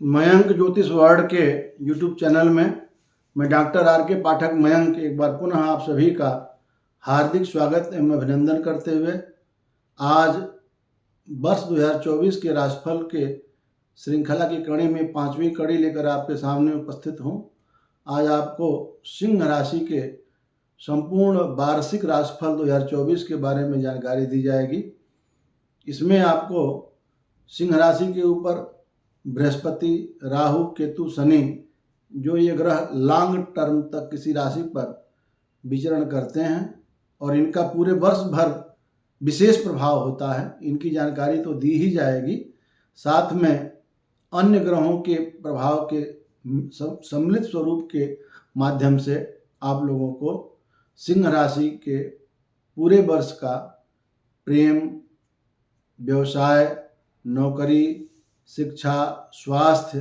मयंक ज्योतिष वर्ल्ड के YouTube channel में मैं डॉक्टर आर के पाठक मयंक एक बार पुनः आप सभी का हार्दिक स्वागत एवं अभिनंदन करते हुए आज वर्ष 2024 के राशिफल के श्रृंखला की कड़ी में 5वीं कड़ी लेकर आपके सामने उपस्थित हूँ। आज आपको सिंह राशि के संपूर्ण वार्षिक राशिफल 2024 के बारे में जानकारी दी जाएगी। इसमें आपको सिंह राशि के ऊपर बृहस्पति, राहु, केतु, शनि जो ये ग्रह लॉन्ग टर्म तक किसी राशि पर विचरण करते हैं और इनका पूरे वर्ष भर विशेष प्रभाव होता है, इनकी जानकारी तो दी ही जाएगी। साथ में अन्य ग्रहों के प्रभाव के सम्मिलित स्वरूप के माध्यम से आप लोगों को सिंह राशि के पूरे वर्ष का प्रेम, व्यवसाय, नौकरी, शिक्षा, स्वास्थ्य,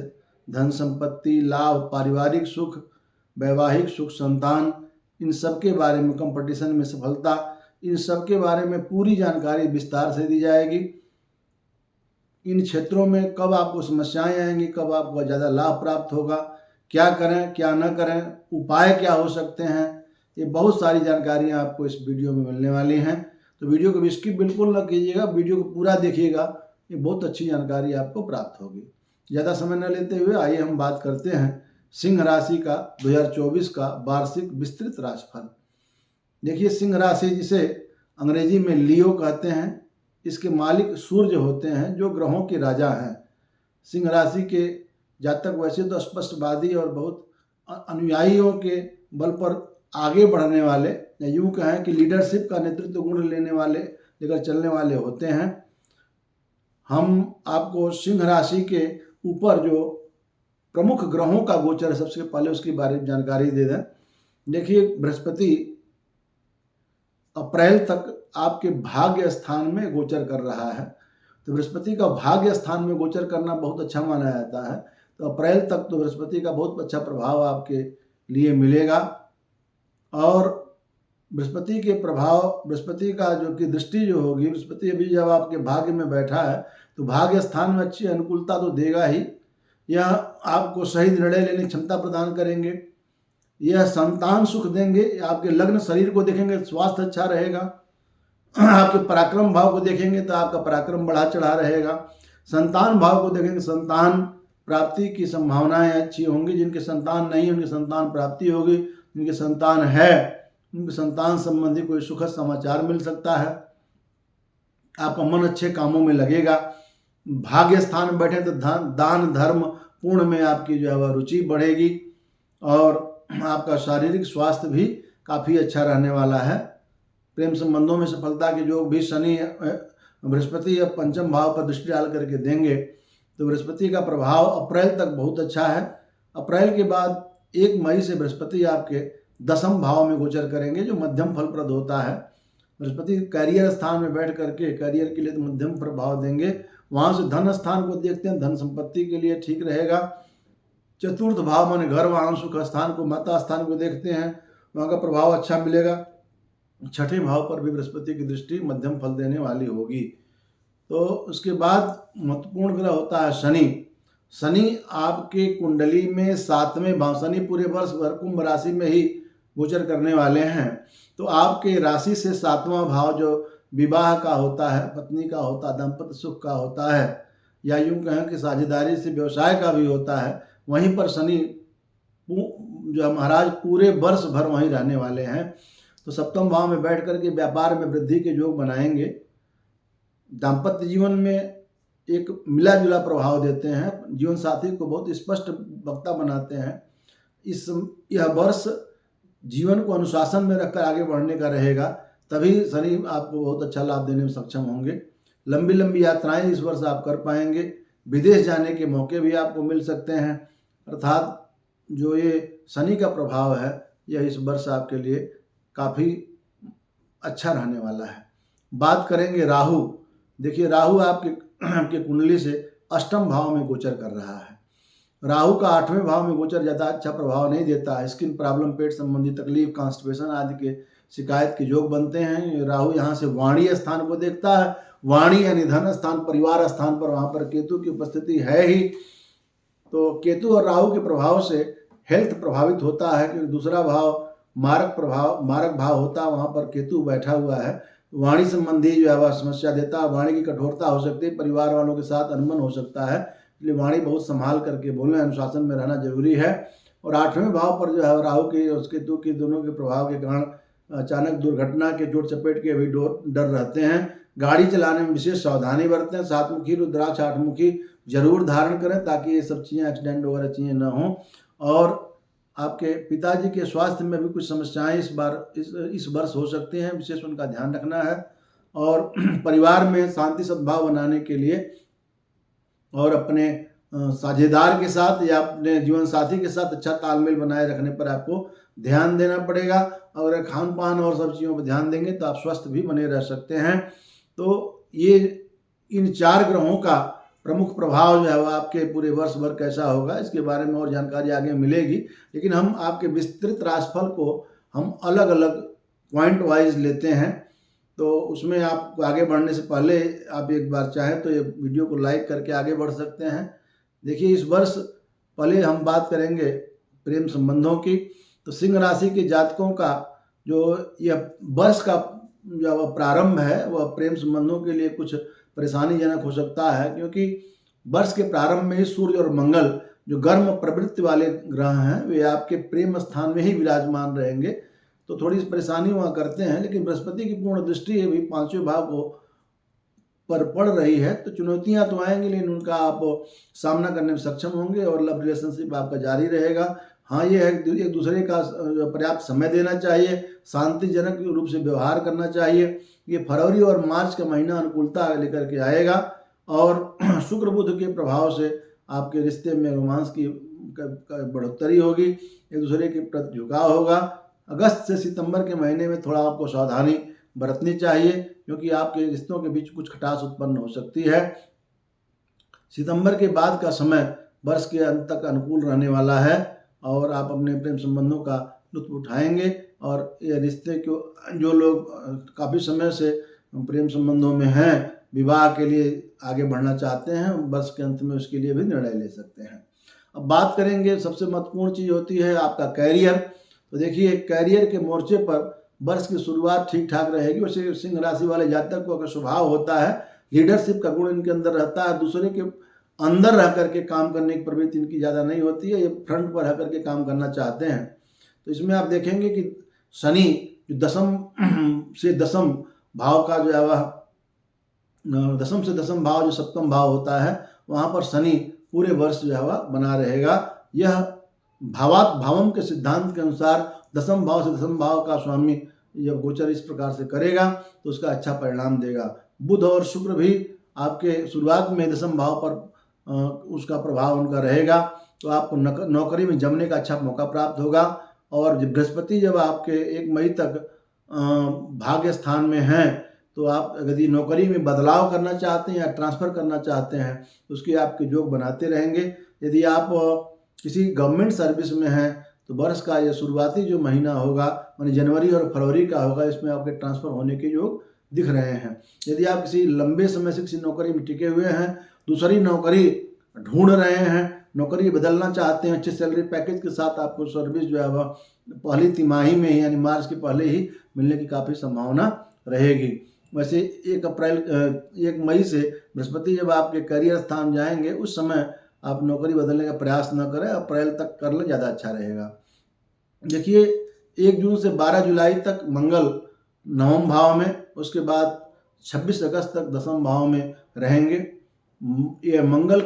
धन संपत्ति, लाभ, पारिवारिक सुख, वैवाहिक सुख, संतान, इन सब के बारे में, कंपटीशन में सफलता, इन सब के बारे में पूरी जानकारी विस्तार से दी जाएगी। इन क्षेत्रों में कब आपको समस्याएं आएंगी, कब आपको ज़्यादा लाभ प्राप्त होगा, क्या करें क्या न करें, उपाय क्या हो सकते हैं, ये बहुत सारी जानकारियाँ आपको इस वीडियो में मिलने वाली हैं। तो वीडियो को स्किप बिल्कुल न कीजिएगा, वीडियो को पूरा देखिएगा, ये बहुत अच्छी जानकारी आपको प्राप्त होगी। ज़्यादा समय न लेते हुए आइए हम बात करते हैं सिंह राशि का 2024 का वार्षिक विस्तृत राशिफल। देखिए, सिंह राशि जिसे अंग्रेजी में लियो कहते हैं, इसके मालिक सूर्य होते हैं जो ग्रहों के राजा हैं। सिंह राशि के जातक वैसे तो स्पष्टवादी और बहुत अनुयायियों के बल पर आगे बढ़ने वाले, या यूँ कहें कि लीडरशिप का नेतृत्व गुण लेकर चलने वाले होते हैं। हम आपको सिंह राशि के ऊपर जो प्रमुख ग्रहों का गोचर है, सबसे पहले उसके बारे में जानकारी दे दें। देखिए, बृहस्पति अप्रैल तक आपके भाग्य स्थान में गोचर कर रहा है। तो बृहस्पति का भाग्य स्थान में गोचर करना बहुत अच्छा माना जाता है। तो अप्रैल तक तो बृहस्पति का बहुत अच्छा प्रभाव आपके लिए मिलेगा। और बृहस्पति के प्रभाव, बृहस्पति का जो कि दृष्टि जो होगी, बृहस्पति अभी जब आपके भाग्य में बैठा है तो भाग्य स्थान में अच्छी अनुकूलता तो देगा ही। यह आपको सही निर्णय लेने की क्षमता प्रदान करेंगे, यह संतान सुख देंगे, आपके लग्न शरीर को देखेंगे स्वास्थ्य अच्छा रहेगा, आपके पराक्रम भाव को देखेंगे तो आपका पराक्रम बढ़ा चढ़ा रहेगा, संतान भाव को देखेंगे संतान प्राप्ति की संभावनाएं अच्छी होंगी। जिनके संतान नहीं उनकी संतान प्राप्ति होगी, जिनके संतान है उनके संतान संबंधी कोई सुखद समाचार मिल सकता है, आपका मन अच्छे कामों में लगेगा। भाग्य स्थान में बैठे तो दान धर्म पूर्ण में आपकी जो है वह रुचि बढ़ेगी और आपका शारीरिक स्वास्थ्य भी काफ़ी अच्छा रहने वाला है। प्रेम संबंधों में सफलता के जो भी शनि बृहस्पति या पंचम भाव पर दृष्टि डाल करके देंगे, तो बृहस्पति का प्रभाव अप्रैल तक बहुत अच्छा है। अप्रैल के बाद 1 मई से बृहस्पति आपके 10वें भाव में गोचर करेंगे जो मध्यम फलप्रद होता है। बृहस्पति कैरियर स्थान में बैठ करके कैरियर के लिए तो मध्यम प्रभाव देंगे। वहाँ से धन स्थान को देखते हैं, धन संपत्ति के लिए ठीक रहेगा। चतुर्थ भाव माने घर वाहन सुख स्थान को, माता स्थान को देखते हैं, वहाँ का प्रभाव अच्छा मिलेगा। 6ठे भाव पर भी बृहस्पति की दृष्टि मध्यम फल देने वाली होगी। तो उसके बाद महत्वपूर्ण ग्रह होता है शनि। शनि आपके कुंडली में 7वें भाव, शनि पूरे वर्ष भर कुंभ राशि में ही गोचर करने वाले हैं। तो आपके राशि से 7वां भाव जो विवाह का होता है, पत्नी का होता है, दाम्पत्य सुख का होता है, या यूं कहें कि साझेदारी से व्यवसाय का भी होता है, वहीं पर शनि जो महाराज पूरे वर्ष भर वहीं रहने वाले हैं। तो 7वें भाव में बैठ करके व्यापार में वृद्धि के योग बनाएंगे। दाम्पत्य जीवन में एक मिला जुला प्रभाव देते हैं, जीवन साथी को बहुत स्पष्ट वक्ता बनाते हैं। यह वर्ष जीवन को अनुशासन में रखकर आगे बढ़ने का रहेगा, तभी शनि आपको बहुत अच्छा लाभ देने में सक्षम होंगे। लंबी लंबी यात्राएं इस वर्ष आप कर पाएंगे। विदेश जाने के मौके भी आपको मिल सकते हैं। अर्थात जो ये शनि का प्रभाव है यह इस वर्ष आपके लिए काफ़ी अच्छा रहने वाला है। बात करेंगे राहु। देखिए, राहु आपके कुंडली से 8वें भाव में गोचर कर रहा है। राहु का 8वें भाव में गोचर ज़्यादा अच्छा प्रभाव नहीं देता है। स्किन प्रॉब्लम, पेट संबंधी तकलीफ, कॉन्स्टिपेशन आदि के शिकायत के योग बनते हैं। राहु यहाँ से वाणी स्थान को देखता है। वाणी यानी धन स्थान, परिवार स्थान पर वहाँ पर केतु की उपस्थिति है ही। तो केतु और राहु के प्रभाव से हेल्थ प्रभावित होता है, क्योंकि दूसरा भाव मारक भाव होता है, वहाँ पर केतु बैठा हुआ है। वाणी संबंधी जो है वह समस्या देता है, वाणी की कठोरता हो सकती है, परिवार वालों के साथ अनबन हो सकता है, इसलिए वाणी बहुत संभाल करके बोलना, अनुशासन में रहना जरूरी है। और 8वें भाव पर जो है राहु के और केतु के दोनों के प्रभाव के कारण अचानक दुर्घटना के चोट चपेट के भी डर रहते हैं। गाड़ी चलाने में विशेष सावधानी बरतें, 7मुखी रुद्राक्ष 8मुखी जरूर धारण करें ताकि ये सब चीज़ें एक्सीडेंट वगैरह चीज़ें ना हों। और आपके पिताजी के स्वास्थ्य में भी कुछ समस्याएं इस वर्ष हो सकती हैं, विशेष उनका ध्यान रखना है। और परिवार में शांति सद्भाव बनाने के लिए और अपने साझेदार के साथ या अपने जीवन साथी के साथ अच्छा तालमेल बनाए रखने पर आपको ध्यान देना पड़ेगा। और खान पान और सब चीज़ों पर ध्यान देंगे तो आप स्वस्थ भी बने रह सकते हैं। तो ये इन 4 ग्रहों का प्रमुख प्रभाव जो है वो आपके पूरे वर्ष भर कैसा होगा, इसके बारे में और जानकारी आगे मिलेगी। लेकिन हम आपके विस्तृत राशिफल को हम अलग अलग पॉइंट वाइज लेते हैं, तो उसमें आप आगे बढ़ने से पहले आप एक बार चाहें तो ये वीडियो को लाइक करके आगे बढ़ सकते हैं। देखिए, इस वर्ष पहले हम बात करेंगे प्रेम संबंधों की। तो सिंह राशि के जातकों का जो यह वर्ष का जो प्रारंभ है वह प्रेम संबंधों के लिए कुछ परेशानीजनक हो सकता है, क्योंकि वर्ष के प्रारंभ में ही सूर्य और मंगल जो गर्म प्रवृत्ति वाले ग्रह हैं वे आपके प्रेम स्थान में ही विराजमान रहेंगे, तो थोड़ी परेशानी वहाँ करते हैं। लेकिन बृहस्पति की पूर्ण दृष्टि भी 5वें भाव को पर पड़ रही है, तो चुनौतियां तो आएंगी लेकिन उनका आप सामना करने में सक्षम होंगे और लव रिलेशनशिप आपका जारी रहेगा। हाँ, ये है एक दूसरे का पर्याप्त समय देना चाहिए, शांतिजनक रूप से व्यवहार करना चाहिए। ये फरवरी और मार्च का महीना अनुकूलता लेकर के आएगा और शुक्र बुध के प्रभाव से आपके रिश्ते में रोमांस की बढ़ोतरी होगी, एक दूसरे के प्रति झुकाव होगा। अगस्त से सितंबर के महीने में थोड़ा आपको सावधानी बरतनी चाहिए, क्योंकि आपके रिश्तों के बीच कुछ खटास उत्पन्न हो सकती है। सितंबर के बाद का समय वर्ष के अंत तक अनुकूल रहने वाला है और आप अपने प्रेम संबंधों का लुत्फ उठाएंगे। और ये रिश्ते को जो लोग काफ़ी समय से प्रेम संबंधों में हैं, विवाह के लिए आगे बढ़ना चाहते हैं, वर्ष के अंत में उसके लिए भी निर्णय ले सकते हैं। अब बात करेंगे, सबसे महत्वपूर्ण चीज़ होती है आपका कैरियर। तो देखिए, कैरियर के मोर्चे पर वर्ष की शुरुआत ठीक ठाक रहेगी। वैसे सिंह राशि वाले जातक को अगर स्वभाव होता है, लीडरशिप का गुण इनके अंदर रहता है, दूसरे के अंदर रह करके काम करने की प्रवृत्ति इनकी ज़्यादा नहीं होती है, ये फ्रंट पर रह करके काम करना चाहते हैं। तो इसमें आप देखेंगे कि शनि जो दसम भाव का जो है वह दसम से दसम भाव जो सप्तम भाव होता है, वहाँ पर शनि पूरे वर्ष जो है वह बना रहेगा। यह भावम के सिद्धांत के अनुसार दसम भाव से दसम भाव का स्वामी जब गोचर इस प्रकार से करेगा तो उसका अच्छा परिणाम देगा। बुध और शुक्र भी आपके शुरुआत में दसम भाव पर उसका प्रभाव उनका रहेगा, तो आपको नौकरी में जमने का अच्छा मौका प्राप्त होगा। और जब बृहस्पति जब आपके 1 मई तक भाग्य स्थान में हैं, तो आप यदि नौकरी में बदलाव करना चाहते हैं या ट्रांसफ़र करना चाहते हैं तो उसके आपके योग बनाते रहेंगे। यदि आप किसी गवर्नमेंट सर्विस में हैं तो वर्ष का ये शुरुआती जो महीना होगा यानी जनवरी और फरवरी का होगा, इसमें आपके ट्रांसफ़र होने के योग दिख रहे हैं। यदि आप किसी लंबे समय से किसी नौकरी में टिके हुए हैं, दूसरी नौकरी ढूंढ रहे हैं, नौकरी बदलना चाहते हैं, अच्छे सैलरी पैकेज के साथ आपको सर्विस जो है वह पहली तिमाही में ही यानी मार्च के पहले ही मिलने की काफ़ी संभावना रहेगी। वैसे 1 मई से बृहस्पति जब आपके करियर स्थान जाएंगे उस समय आप नौकरी बदलने का प्रयास न करें, अप्रैल तक कर लें, ज़्यादा अच्छा रहेगा। देखिए, 1 जून से 12 जुलाई तक मंगल 9वें भाव में, उसके बाद 26 अगस्त तक 10वें भाव में रहेंगे। ये मंगल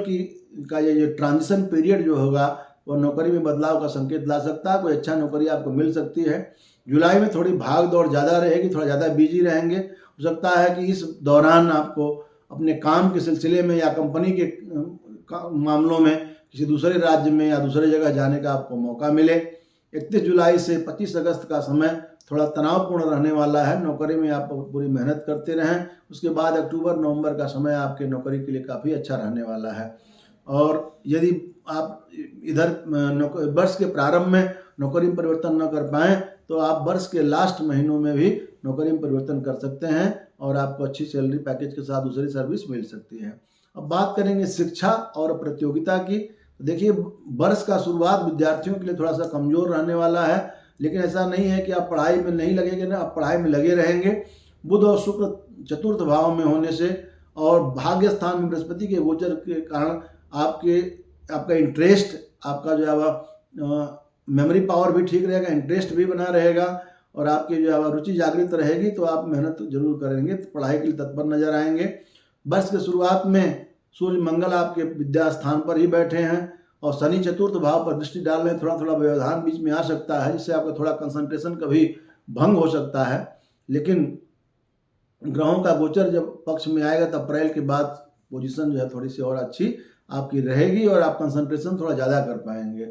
का ये ट्रांजिशन पीरियड जो होगा वो नौकरी में बदलाव का संकेत ला सकता है, कोई अच्छा नौकरी आपको मिल सकती है। जुलाई में थोड़ी भाग दौड़ ज़्यादा रहेगी, थोड़ा ज़्यादा बिजी रहेंगे। हो सकता है कि इस दौरान आपको अपने काम के सिलसिले में या कंपनी के मामलों में किसी दूसरे राज्य में या दूसरे जगह जाने का आपको मौका मिले। 31 जुलाई से 25 अगस्त का समय थोड़ा तनावपूर्ण रहने वाला है, नौकरी में आप पूरी मेहनत करते रहें। उसके बाद अक्टूबर नवंबर का समय आपके नौकरी के लिए काफ़ी अच्छा रहने वाला है। और यदि आप इधर वर्ष के प्रारंभ में नौकरी में परिवर्तन न कर पाएँ तो आप वर्ष के लास्ट महीनों में भी नौकरी में परिवर्तन कर सकते हैं और आपको अच्छी सैलरी पैकेज के साथ दूसरी सर्विस मिल सकती है। अब बात करेंगे शिक्षा और प्रतियोगिता की। तो देखिए वर्ष का शुरुआत विद्यार्थियों के लिए थोड़ा सा कमज़ोर रहने वाला है, लेकिन ऐसा नहीं है कि आप पढ़ाई में नहीं लगेंगे ना, आप पढ़ाई में लगे रहेंगे। बुध और शुक्र चतुर्थ भाव में होने से और भाग्य स्थान में बृहस्पति के गोचर के कारण आपका इंटरेस्ट, आपका जो है मेमोरी पावर भी ठीक रहेगा, इंटरेस्ट भी बना रहेगा और आपकी जो है रुचि जागृत रहेगी, तो आप मेहनत जरूर करेंगे, तो पढ़ाई के लिए तत्पर नजर आएंगे। वर्ष के शुरुआत में सूर्य मंगल आपके विद्या स्थान पर ही बैठे हैं और शनि चतुर्थ भाव पर दृष्टि डाल रहे हैं। थोड़ा थोड़ा व्यवधान बीच में आ सकता है, जिससे आपका थोड़ा कंसंट्रेशन कभी भंग हो सकता है, लेकिन ग्रहों का गोचर जब पक्ष में आएगा तो अप्रैल के बाद पोजीशन जो है थोड़ी सी और अच्छी आपकी रहेगी और आप कंसंट्रेशन थोड़ा ज़्यादा कर पाएंगे।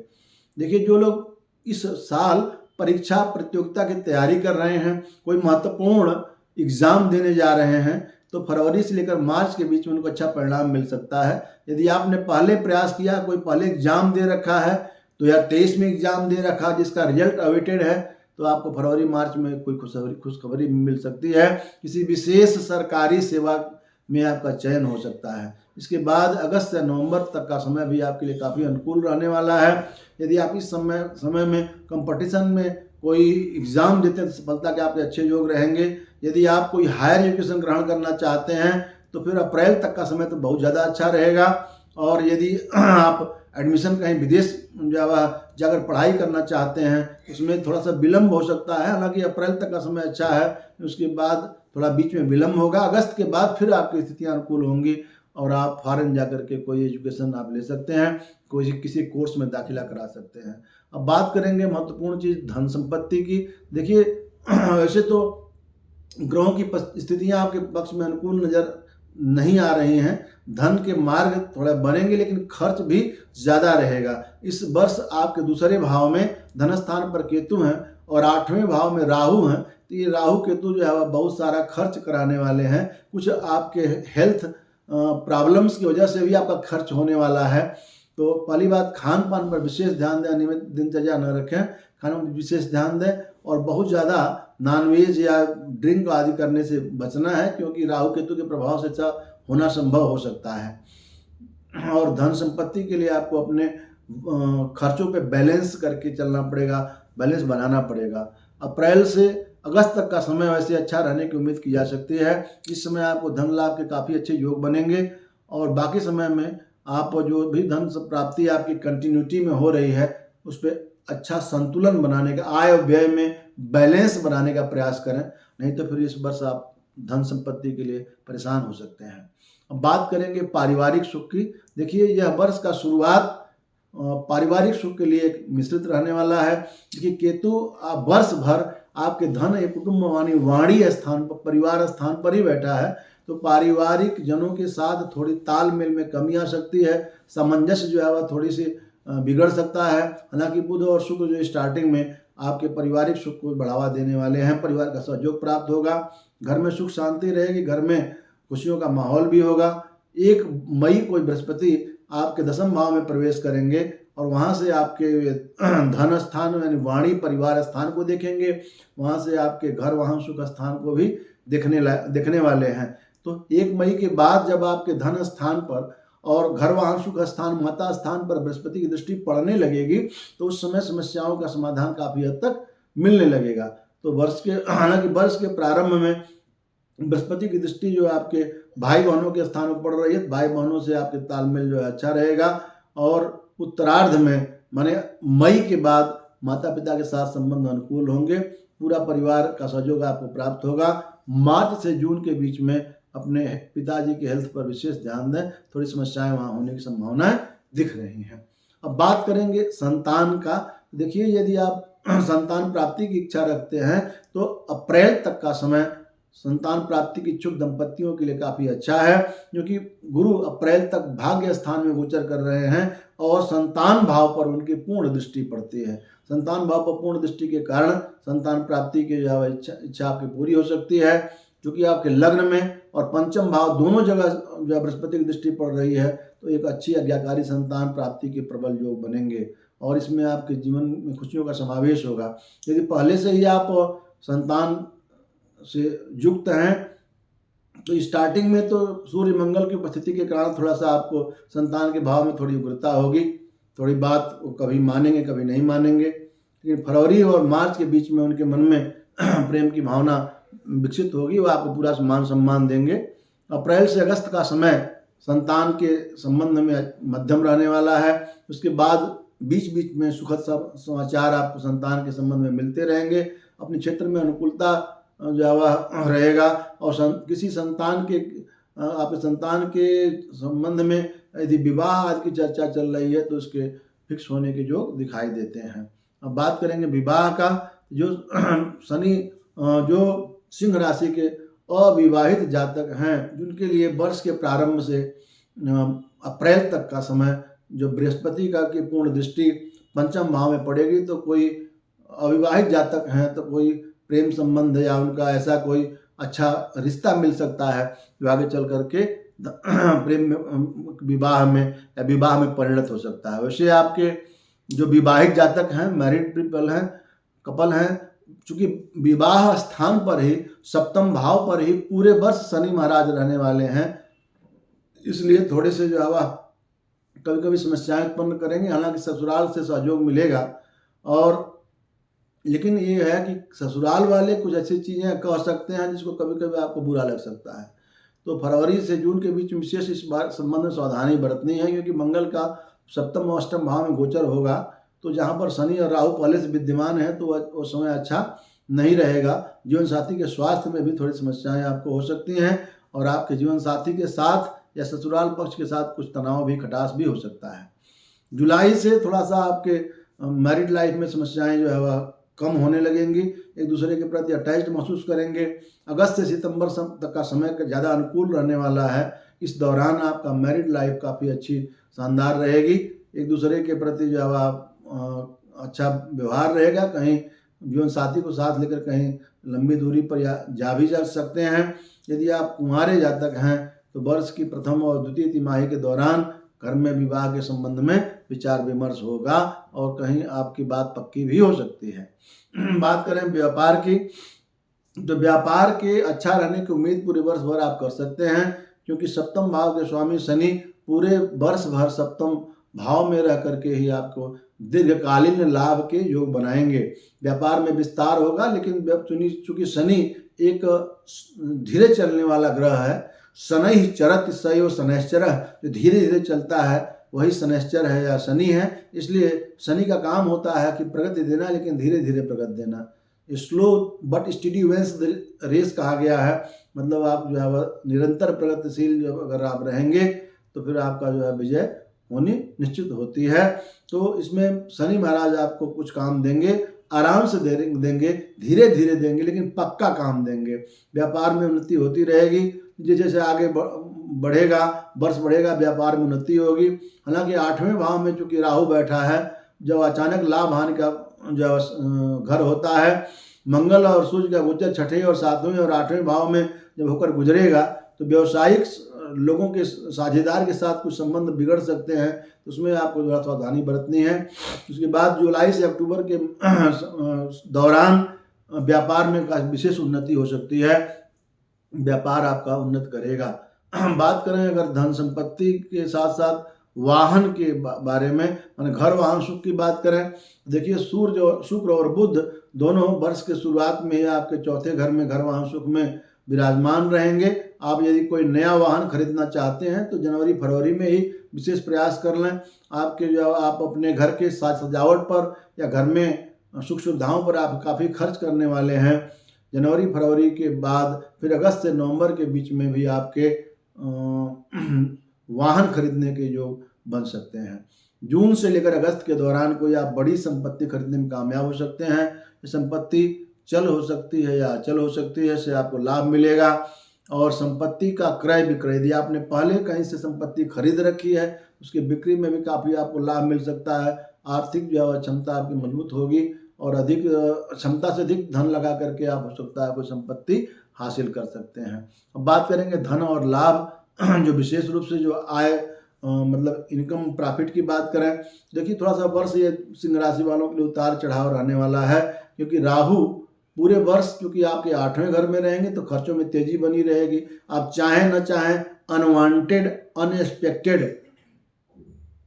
देखिए जो लोग इस साल परीक्षा प्रतियोगिता की तैयारी कर रहे हैं, कोई महत्वपूर्ण एग्जाम देने जा रहे हैं, तो फरवरी से लेकर मार्च के बीच में उनको अच्छा परिणाम मिल सकता है। यदि आपने पहले प्रयास किया, कोई पहले एग्जाम दे रखा है 2023 में एग्जाम दे रखा जिसका रिजल्ट अवेटेड है, तो आपको फरवरी मार्च में कोई खुशखबरी मिल सकती है। किसी विशेष सरकारी सेवा में आपका चयन हो सकता है। इसके बाद अगस्त से नवंबर तक का समय भी आपके लिए काफ़ी अनुकूल रहने वाला है। यदि आप इस समय में कंपटीशन में कोई एग्ज़ाम देते हैं तो सफलता के आपके अच्छे योग रहेंगे। यदि आप कोई हायर एजुकेशन ग्रहण करना चाहते हैं तो फिर अप्रैल तक का समय तो बहुत ज़्यादा अच्छा रहेगा। और यदि आप एडमिशन कहीं विदेश जाकर पढ़ाई करना चाहते हैं उसमें थोड़ा सा विलम्ब हो सकता है, हालांकि अप्रैल तक का समय अच्छा है, उसके बाद थोड़ा बीच में विलम्ब होगा। अगस्त के बाद फिर आपकी स्थितियाँ अनुकूल होंगी और आप फॉरेन जाकर के कोई एजुकेशन आप ले सकते हैं, कोई किसी कोर्स में दाखिला करा सकते हैं। अब बात करेंगे महत्वपूर्ण चीज़ धन संपत्ति की। देखिए वैसे तो ग्रहों की स्थितियाँ आपके पक्ष में अनुकूल नज़र नहीं आ रही हैं, धन के मार्ग थोड़े बनेंगे लेकिन खर्च भी ज़्यादा रहेगा। इस वर्ष आपके दूसरे भाव में धन स्थान पर केतु हैं और 8वें भाव में राहु हैं, तो ये राहु केतु जो है बहुत सारा खर्च कराने वाले हैं। कुछ आपके हेल्थ प्रॉब्लम्स की वजह से भी आपका खर्च होने वाला है। तो पहली बात, खान पान पर विशेष ध्यान दें, अनियमित दिनचर्या न रखें, खाने में विशेष ध्यान दें और बहुत ज़्यादा नॉनवेज या ड्रिंक आदि करने से बचना है, क्योंकि राहु केतु के प्रभाव से ऐसा होना संभव हो सकता है। और धन संपत्ति के लिए आपको अपने खर्चों पे बैलेंस करके चलना पड़ेगा, बैलेंस बनाना पड़ेगा। अप्रैल से अगस्त तक का समय वैसे अच्छा रहने की उम्मीद की जा सकती है। इस समय आपको धन लाभ के काफ़ी अच्छे योग बनेंगे और बाकी समय में आप जो भी धन प्राप्ति आपकी कंटिन्यूटी में हो रही है उस पर अच्छा संतुलन बनाने का, आय और व्यय में बैलेंस बनाने का प्रयास करें, नहीं तो फिर इस वर्ष आप धन संपत्ति के लिए परेशान हो सकते हैं। अब बात करेंगे पारिवारिक सुख की। देखिए यह वर्ष का शुरुआत पारिवारिक सुख के लिए एक मिश्रित रहने वाला है। देखिए केतु वर्ष भर आपके धन एक कुटुंब वाणी स्थान पर, परिवार स्थान पर ही बैठा है, तो पारिवारिक जनों के साथ थोड़ी तालमेल में कमी आ सकती है, सामंजस्य जो है वह थोड़ी सी बिगड़ सकता है। हालांकि बुध और शुक्र जो स्टार्टिंग में आपके पारिवारिक सुख को बढ़ावा देने वाले हैं, परिवार का सहयोग प्राप्त होगा, घर में सुख शांति रहेगी, घर में खुशियों का माहौल भी होगा। 1 मई को बृहस्पति आपके 10वें भाव में प्रवेश करेंगे और वहाँ से आपके धन स्थान यानी वाणी परिवार स्थान को देखेंगे, वहाँ से आपके घर वाहन सुख स्थान को भी देखने वाले हैं। तो 1 मई के बाद जब आपके धन स्थान पर और घर वाहन सुख स्थान माता स्थान पर बृहस्पति की दृष्टि पड़ने लगेगी तो उस समय समस्याओं का समाधान काफ़ी हद तक मिलने लगेगा। तो हालांकि वर्ष के प्रारंभ में बृहस्पति की दृष्टि जो आपके भाई बहनों के स्थान पर पड़ रही है, भाई बहनों से आपके तालमेल जो है अच्छा रहेगा और उत्तरार्ध में माने मई के बाद माता पिता के साथ संबंध अनुकूल होंगे, पूरा परिवार का सहयोग आपको प्राप्त होगा। मार्च से जून के बीच में अपने पिताजी के हेल्थ पर विशेष ध्यान दें, थोड़ी समस्याएं वहाँ होने की संभावनाएं दिख रही हैं। अब बात करेंगे संतान का। देखिए यदि आप संतान प्राप्ति की इच्छा रखते हैं तो अप्रैल तक का समय संतान प्राप्ति की इच्छुक दंपतियों के लिए काफ़ी अच्छा है, क्योंकि गुरु अप्रैल तक भाग्य स्थान में गोचर कर रहे हैं और संतान भाव पर उनकी पूर्ण दृष्टि पड़ती है। संतान भाव पर पूर्ण दृष्टि के कारण संतान प्राप्ति की इच्छा आपकी पूरी हो सकती है, क्योंकि आपके लग्न में और पंचम भाव दोनों जगह जो बृहस्पति की दृष्टि पड़ रही है, तो एक अच्छी आज्ञाकारी संतान प्राप्ति के प्रबल योग बनेंगे और इसमें आपके जीवन में खुशियों का समावेश होगा। यदि पहले से ही आप संतान से युक्त हैं तो स्टार्टिंग में तो सूर्य मंगल की उपस्थिति के कारण थोड़ा सा आपको संतान के भाव में थोड़ी उग्रता होगी, थोड़ी बात वो कभी मानेंगे कभी नहीं मानेंगे, लेकिन फरवरी और मार्च के बीच में उनके मन में प्रेम की भावना विकसित होगी, वो आपको पूरा मान सम्मान देंगे। अप्रैल से अगस्त का समय संतान के संबंध में मध्यम रहने वाला है। उसके बाद बीच बीच में सुखद समाचार आपको संतान के संबंध में मिलते रहेंगे। अपने क्षेत्र में अनुकूलता जो है वह रहेगा, और किसी संतान के आपके संतान के संबंध में यदि विवाह आदि की चर्चा चल रही है तो उसके फिक्स होने के योग दिखाई देते हैं। अब बात करेंगे विवाह का। जो शनि जो सिंह राशि के अविवाहित जातक हैं, जिनके लिए वर्ष के प्रारंभ से अप्रैल तक का समय जो बृहस्पति का की पूर्ण दृष्टि पंचम भाव में पड़ेगी, तो कोई अविवाहित जातक हैं तो कोई प्रेम संबंध या उनका ऐसा कोई अच्छा रिश्ता मिल सकता है जो आगे चल करके प्रेम में विवाह में परिणत हो सकता है। वैसे आपके जो विवाहित जातक हैं, मैरिड कपल हैं, चूंकि विवाह स्थान पर ही सप्तम भाव पर ही पूरे वर्ष शनि महाराज रहने वाले हैं, इसलिए थोड़े से जो है कभी कभी समस्याएं उत्पन्न करेंगे। हालांकि ससुराल से सहयोग मिलेगा, और लेकिन ये है कि ससुराल वाले कुछ ऐसी चीज़ें कह सकते हैं जिसको कभी कभी आपको बुरा लग सकता है। तो फरवरी से जून के बीच विशेष इस बार संबंध में सावधानी बरतनी है, क्योंकि मंगल का सप्तम और अष्टम भाव में गोचर होगा, तो जहाँ पर शनि और राहु पहले से विद्यमान है तो वो समय अच्छा नहीं रहेगा। जीवन साथी के स्वास्थ्य में भी थोड़ी समस्याएं आपको हो सकती हैं, और आपके जीवन साथी के साथ या ससुराल पक्ष के साथ कुछ तनाव भी, खटास भी हो सकता है। जुलाई से थोड़ा सा आपके मैरिड लाइफ में समस्याएं जो है वह कम होने लगेंगी, एक दूसरे के प्रति अटैच्ड महसूस करेंगे। अगस्त से सितंबर तक का समय ज़्यादा अनुकूल रहने वाला है। इस दौरान आपका मैरिड लाइफ काफ़ी अच्छी शानदार रहेगी। एक दूसरे के प्रति जो है अच्छा व्यवहार रहेगा। कहीं जीवन साथी को साथ लेकर कहीं लंबी दूरी पर जा भी जा सकते हैं। यदि आप कुंवारे जातक हैं तो वर्ष की प्रथम और द्वितीय तिमाही के दौरान घर में विवाह के संबंध में विचार विमर्श होगा, और कहीं आपकी बात पक्की भी हो सकती है। बात करें व्यापार की, तो व्यापार के अच्छा रहने की उम्मीद पूरे वर्ष भर आप कर सकते हैं, क्योंकि सप्तम भाव के स्वामी शनि पूरे वर्ष भर सप्तम भाव में रह करके ही आपको दीर्घकालीन लाभ के योग बनाएंगे। व्यापार में विस्तार होगा, लेकिन चूंकि शनि एक धीरे चलने वाला ग्रह है, शनै चरत सयो शनैश्चर, जो धीरे धीरे चलता है वही शनैश्चर है या शनि है। इसलिए शनि का काम होता है कि प्रगति देना, लेकिन धीरे धीरे प्रगति देना। Slow but steady wins the race कहा गया है, मतलब आप जो है निरंतर प्रगतिशील जब अगर आप रहेंगे तो फिर आपका जो है विजय होनी निश्चित होती है। तो इसमें शनि महाराज आपको कुछ काम देंगे, आराम से देंगे, धीरे धीरे देंगे, लेकिन पक्का काम देंगे। व्यापार में उन्नति होती रहेगी, जैसे आगे बढ़ेगा, वर्ष बढ़ेगा, व्यापार में उन्नति होगी। हालांकि 8वें भाव में चूंकि राहु बैठा है, जब अचानक लाभ हानि का जो घर होता है, मंगल और सूर्य का गोचर 6ठे और 7वें और 8वें भाव में जब होकर गुजरेगा, तो व्यावसायिक लोगों के साझेदार के साथ कुछ संबंध बिगड़ सकते हैं, तो उसमें आपको थोड़ा सावधानी बरतनी है। उसके बाद जुलाई से अक्टूबर के दौरान व्यापार में विशेष उन्नति हो सकती है, व्यापार आपका उन्नत करेगा। बात करें अगर धन संपत्ति के साथ साथ वाहन के बारे में, माने घर वाहन सुख की बात करें, देखिए सूर्य, शुक्र और बुध दोनों वर्ष के शुरुआत में ही आपके चौथे घर में घर वाहन सुख में विराजमान रहेंगे। आप यदि कोई नया वाहन खरीदना चाहते हैं तो जनवरी फरवरी में ही विशेष प्रयास कर लें। आपके जो आप अपने घर के साज सजावट पर या घर में सुख सुविधाओं पर आप काफ़ी खर्च करने वाले हैं। जनवरी फरवरी के बाद फिर अगस्त से नवंबर के बीच में भी आपके वाहन खरीदने के योग बन सकते हैं। जून से लेकर अगस्त के दौरान कोई आप बड़ी संपत्ति खरीदने में कामयाब हो सकते हैं। ये संपत्ति चल हो सकती है या अचल हो सकती है, इससे आपको लाभ मिलेगा। और संपत्ति का क्रय विक्रय, यदि आपने पहले कहीं से संपत्ति खरीद रखी है, उसकी बिक्री में भी काफ़ी आपको लाभ मिल सकता है। आर्थिक जो है क्षमता आपकी मजबूत होगी, और अधिक क्षमता से अधिक धन लगा करके आप हो सकता है कोई संपत्ति हासिल कर सकते हैं। अब बात करेंगे धन और लाभ, जो विशेष रूप से जो आय मतलब इनकम प्रॉफिट की बात करें, देखिए थोड़ा सा वर्ष ये सिंह राशि वालों के लिए उतार चढ़ाव रहने वाला है, क्योंकि राहु पूरे वर्ष क्योंकि आपके 8वें घर में रहेंगे तो खर्चों में तेजी बनी रहेगी। आप चाहें न चाहें अनवांटेड, अनएक्सपेक्टेड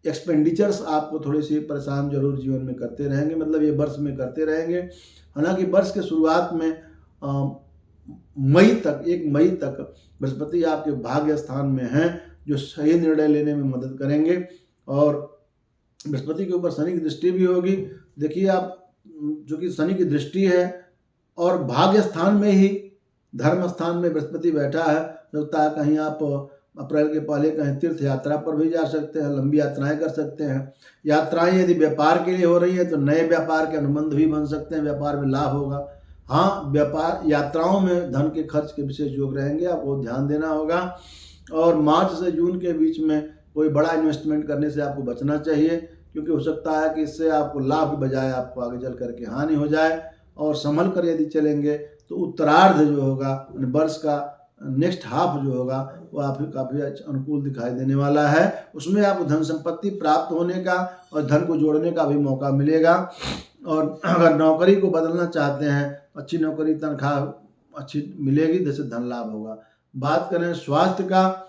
एक्सपेंडिचर्स आपको थोड़ी सी परेशान जरूर जीवन में करते रहेंगे, मतलब ये वर्ष में करते रहेंगे। हालांकि वर्ष के शुरुआत में मई तक, 1 मई तक बृहस्पति आपके भाग्य स्थान में हैं, जो सही निर्णय लेने में मदद करेंगे। और बृहस्पति के ऊपर शनि की दृष्टि भी होगी। देखिए आप, जो कि शनि की दृष्टि है और भाग्य स्थान में ही धर्म स्थान में बृहस्पति बैठा है, लगता है कहीं आप अप्रैल के पहले कहीं तीर्थ यात्रा पर भी जा सकते हैं, लंबी यात्राएं कर सकते हैं। यात्राएं यदि व्यापार के लिए हो रही है तो नए व्यापार के अनुबंध भी बन सकते हैं, व्यापार में लाभ होगा। हाँ, व्यापार यात्राओं में धन के खर्च के विशेष योग रहेंगे, आपको ध्यान देना होगा। और मार्च से जून के बीच में कोई बड़ा इन्वेस्टमेंट करने से आपको बचना चाहिए, क्योंकि हो सकता है कि इससे आपको लाभ के बजाय आपको आगे चल करके हानि हो जाए। और संभल कर यदि चलेंगे तो उत्तरार्ध जो होगा, वर्ष का नेक्स्ट हाफ जो होगा, वो आपको काफ़ी अनुकूल दिखाई देने वाला है। उसमें आपको धन संपत्ति प्राप्त होने का और धन को जोड़ने का भी मौका मिलेगा। और अगर नौकरी को बदलना चाहते हैं, अच्छी नौकरी, तनख्वाह अच्छी मिलेगी, जिससे धन लाभ होगा। बात करें स्वास्थ्य का,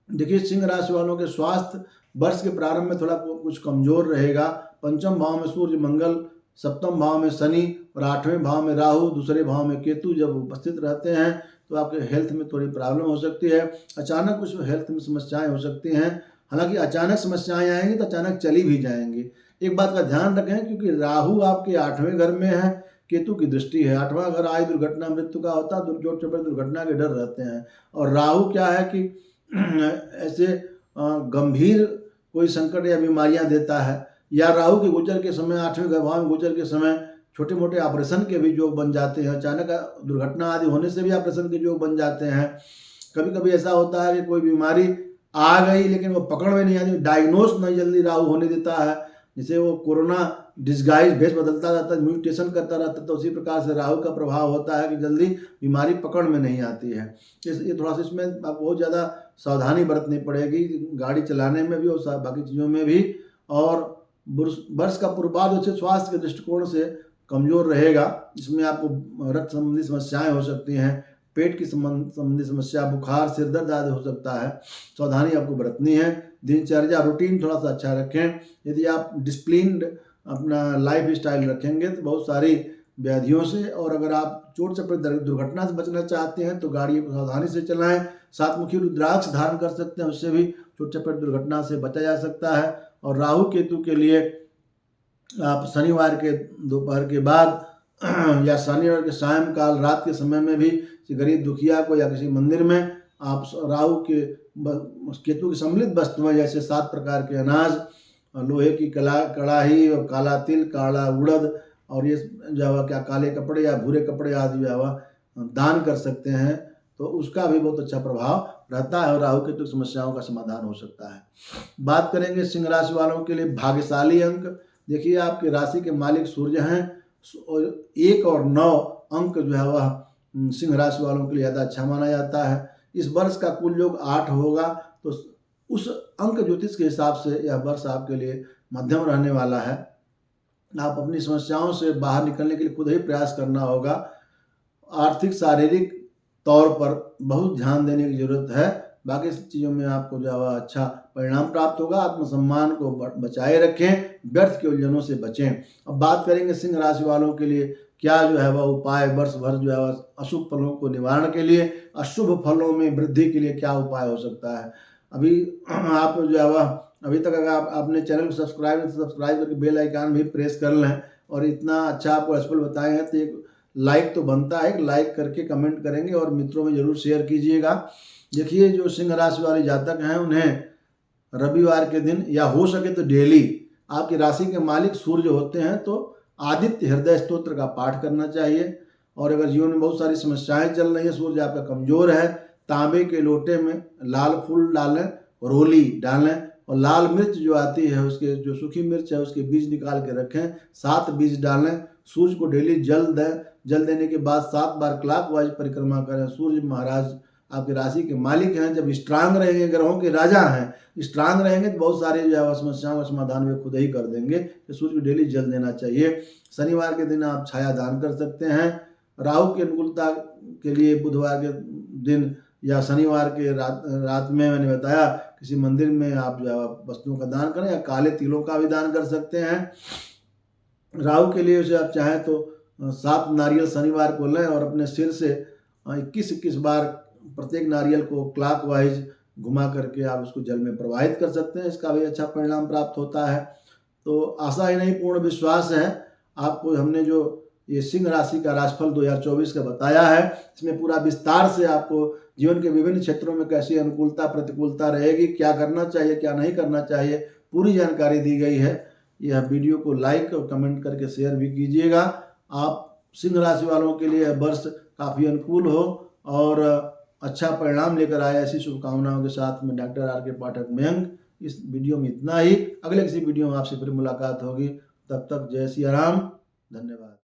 देखिए सिंह राशि वालों के स्वास्थ्य वर्ष के प्रारंभ में थोड़ा कुछ कमजोर रहेगा। पंचम भाव में सूर्य मंगल, सप्तम भाव में शनि और 8वें भाव में राहु, दूसरे भाव में केतु जब उपस्थित रहते हैं तो आपके हेल्थ में थोड़ी प्रॉब्लम हो सकती है। अचानक कुछ हेल्थ में समस्याएं हो सकती हैं। हालांकि अचानक समस्याएं आएंगी तो अचानक चली भी जाएंगी। एक बात का ध्यान रखें, क्योंकि राहु आपके 8वें घर में है, केतु की दृष्टि है। 8वां घर आय, दुर्घटना, मृत्यु का होता है, चोट चपेट दुर्घटना के डर रहते हैं। और राहु क्या है कि ऐसे गंभीर कोई संकट या बीमारियां देता है, या राहु के गोचर के समय, 8वें भाव में गोचर के समय छोटे मोटे ऑपरेशन के भी योग बन जाते हैं। अचानक दुर्घटना आदि होने से भी ऑपरेशन के योग बन जाते हैं। कभी कभी ऐसा होता है कि कोई बीमारी आ गई लेकिन वो पकड़ में नहीं आती, डायग्नोस नहीं जल्दी राहु होने देता है। जैसे वो कोरोना डिस्गाइज भेष बदलता रहता है, म्यूटेशन करता रहता है, तो उसी प्रकार से राहु का प्रभाव होता है कि जल्दी बीमारी पकड़ में नहीं आती है। ये थोड़ा सा इसमें आप बहुत ज़्यादा सावधानी बरतनी पड़ेगी, गाड़ी चलाने में भी और बाकी चीज़ों में भी। और वर्ष का पूर्वार्ध से स्वास्थ्य के दृष्टिकोण से कमजोर रहेगा। इसमें आपको रक्त संबंधी समस्याएं हो सकती हैं, पेट की संबंधी समस्या, बुखार, सिर दर्द आदि हो सकता है। सावधानी आपको बरतनी है। दिनचर्या रूटीन थोड़ा सा अच्छा रखें। यदि आप डिसिप्लिन्ड अपना लाइफ स्टाइल रखेंगे तो बहुत सारी व्याधियों से, और अगर आप चोट चपेट दुर्घटना से बचना चाहते हैं तो गाड़ी सावधानी से चलाएं। सातमुखी रुद्राक्ष धारण कर सकते हैं, उससे भी चोट चपेट दुर्घटना से बचा जा सकता है। और राहु केतु के लिए आप शनिवार के दोपहर के बाद या शनिवार के सायंकाल रात के समय में भी गरीब दुखिया को या किसी मंदिर में आप राहु के केतु की सम्मिलित वस्तुएं जैसे 7 प्रकार के अनाज, लोहे की कड़ाही और काला तिल, काला उड़द और ये जो क्या काले कपड़े या भूरे कपड़े आदि जो दान कर सकते हैं, तो उसका भी बहुत अच्छा प्रभाव रहता है और राहु केतु समस्याओं का समाधान हो सकता है। बात करेंगे सिंह राशि वालों के लिए भाग्यशाली अंक। देखिए आपके राशि के मालिक सूर्य हैं और 1 और 9 अंक जो है वह सिंह राशि वालों के लिए ज़्यादा अच्छा माना जाता है। इस वर्ष का कुल योग 8 होगा, तो उस अंक ज्योतिष के हिसाब से यह वर्ष आपके लिए मध्यम रहने वाला है। आप अपनी समस्याओं से बाहर निकलने के लिए खुद ही प्रयास करना होगा। आर्थिक शारीरिक तौर पर बहुत ध्यान देने की जरूरत है। बाकी चीज़ों में आपको जो है अच्छा परिणाम प्राप्त होगा। आत्मसम्मान को बचाए रखें, व्यर्थ के उलझनों से बचें। अब बात करेंगे सिंह राशि वालों के लिए क्या जो है वह उपाय वर्ष भर जो है अशुभ फलों को निवारण के लिए, अशुभ फलों में वृद्धि के लिए क्या उपाय हो सकता है। अभी आप जो है वह अभी तक अगर आपने चैनल को सब्सक्राइब करके बेल आइकन भी प्रेस कर लें और इतना अच्छा आपको राशिफल बताए हैं तो एक लाइक तो बनता है, लाइक करके कमेंट करेंगे और मित्रों में जरूर शेयर कीजिएगा। देखिए जो सिंह राशि वाले जातक हैं उन्हें रविवार के दिन या हो सके तो डेली आपकी राशि के मालिक सूर्य होते हैं तो आदित्य हृदय स्तोत्र का पाठ करना चाहिए। और अगर जीवन में बहुत सारी समस्याएं चल रही हैं, सूर्य आपका कमजोर है, तांबे के लोटे में लाल फूल डालें, रोली डालें और लाल मिर्च जो आती है उसके जो सूखी मिर्च है उसके बीज निकाल के रखें, 7 बीज डालें। सूर्य को डेली जल दें। जल देने के बाद 7 बार क्लॉकवाइज परिक्रमा करें। सूर्य महाराज आपकी राशि के मालिक हैं, जब स्ट्रांग रहेंगे, ग्रहों के राजा हैं, स्ट्रांग रहेंगे तो बहुत सारी जो है समस्याओं का समाधान वे खुद ही कर देंगे। तो सूर्य को डेली जल देना चाहिए। शनिवार के दिन आप छाया दान कर सकते हैं। राहु की अनुकूलता के लिए बुधवार के दिन या शनिवार के रात में मैंने बताया किसी मंदिर में आप वस्तुओं का दान करें, या काले तिलों का भी दान कर सकते हैं। राहु के लिए उसे आप चाहें तो 7 नारियल शनिवार को लें और अपने सिर से 21-21 बार प्रत्येक नारियल को क्लॉकवाइज घुमा करके आप उसको जल में प्रवाहित कर सकते हैं। इसका भी अच्छा परिणाम प्राप्त होता है। तो आशा ही नहीं पूर्ण विश्वास है आपको हमने जो ये सिंह राशि का राशिफल 2024 का बताया है, इसमें पूरा विस्तार से आपको जीवन के विभिन्न क्षेत्रों में कैसी अनुकूलता प्रतिकूलता रहेगी, क्या करना चाहिए क्या नहीं करना चाहिए, पूरी जानकारी दी गई है। यह वीडियो को लाइक और कमेंट करके शेयर भी कीजिएगा। आप सिंह राशि वालों के लिए वर्ष काफ़ी अनुकूल हो और अच्छा परिणाम लेकर आए, ऐसी शुभकामनाओं के साथ मैं डॉक्टर आर के पाठक मयंक। इस वीडियो में इतना ही। अगले किसी वीडियो में आपसे फिर मुलाकात होगी। तब तक जय सिया राम, धन्यवाद।